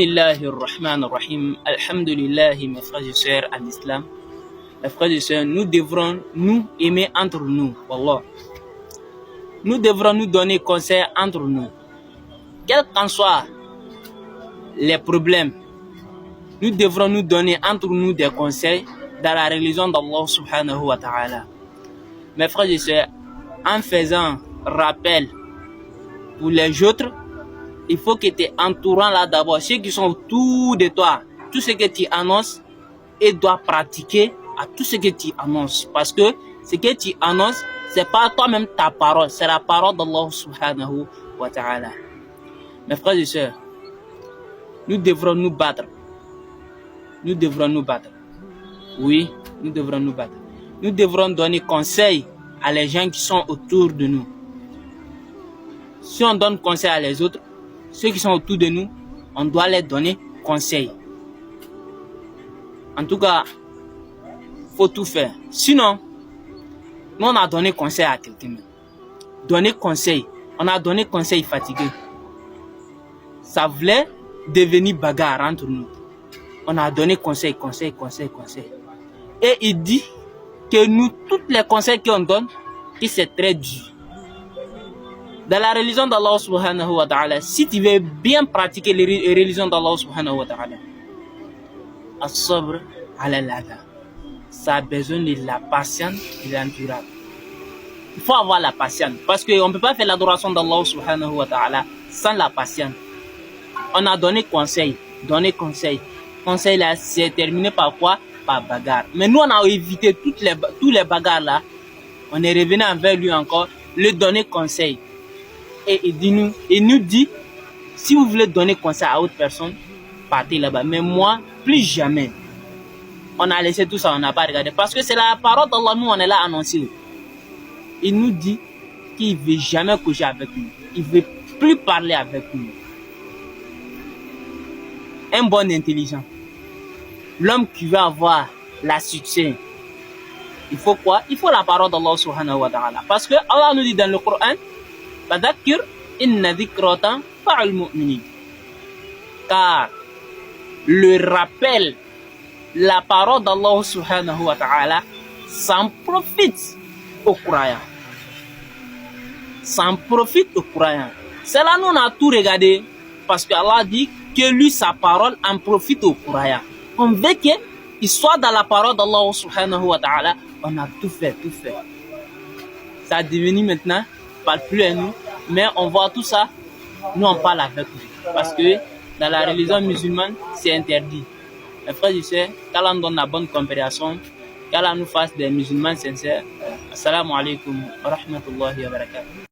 Bismillahirrahmanirrahim. Alhamdulillah, mes frères et sœurs à l'islam. Mes frères et sœurs, nous devrons nous aimer entre nous. Wallah. Nous devrons nous donner conseil entre nous. Quels qu'en soient les problèmes, nous devrons nous donner entre nous des conseils dans la religion d'Allah subhanahu wa ta'ala. Mes frères et sœurs, en faisant rappel pour les autres, il faut que tu es entourant là d'abord, ceux qui sont autour de toi, tout ce que tu annonces, et dois pratiquer à tout ce que tu annonces. Parce que ce que tu annonces, c'est pas toi-même ta parole, c'est la parole d'Allah subhanahu wa ta'ala. Mes frères et sœurs, nous devrons nous battre. Nous devrons nous battre. Oui, nous devrons nous battre. Nous devrons donner conseil à les gens qui sont autour de nous. Si on donne conseil à les autres, ceux qui sont autour de nous, on doit les donner conseil. En tout cas, il faut tout faire. Sinon, nous on a donné conseil à quelqu'un. Donner conseil. On a donné conseil fatigué. Ça voulait devenir bagarre entre nous. On a donné conseil. Et il dit que nous, tous les conseils qu'on donne, que c'est très dur. Dans la religion d'Allah subhanahu wa ta'ala, si tu veux bien pratiquer les religions d'Allah subhanahu wa ta'ala, as-sabr ala l'adha, ça a besoin de la patience et de l'endurance. Il faut avoir la patience parce qu'on ne peut pas faire l'adoration d'Allah subhanahu wa ta'ala sans la patience. On a donné conseil. Conseil là, c'est terminé par quoi? Par bagarre. Mais nous, on a évité tous les bagarres là. On est revenu envers lui encore, lui donner conseil. Et il nous dit, si vous voulez donner conseil à autre personne, partez là-bas. Mais moi, plus jamais. On a laissé tout ça, on n'a pas regardé. Parce que c'est la parole d'Allah, nous, on est là annoncé. Il nous dit qu'il ne veut jamais coucher avec nous. Il ne veut plus parler avec nous. Un bon intelligent. L'homme qui veut avoir la succès. Il faut quoi? Il faut la parole d'Allah subhanahu wa ta'ala. Parce que Allah nous dit dans le Coran, Fadakir inna dhikratan fa'al mu'minin. Car le rappel, la parole d'Allah subhanahu wa ta'ala, s'en profite aux croyants. S'en profite aux croyants. C'est là nous on a tout regardé parce que Allah dit que lui sa parole en profite aux croyants. On veut qu'il soit dans la parole d'Allah subhanahu wa ta'ala. On a tout fait. Ça a devenu maintenant, on parle plus à nous, mais on voit tout ça, nous on parle avec nous. Parce que dans la religion musulmane, c'est interdit. Mes frères et sœurs, qu'Allah nous donne la bonne compréhension, qu'Allah nous fasse des musulmans sincères. Assalamu alaikum wa rahmatullahi wa barakatuh.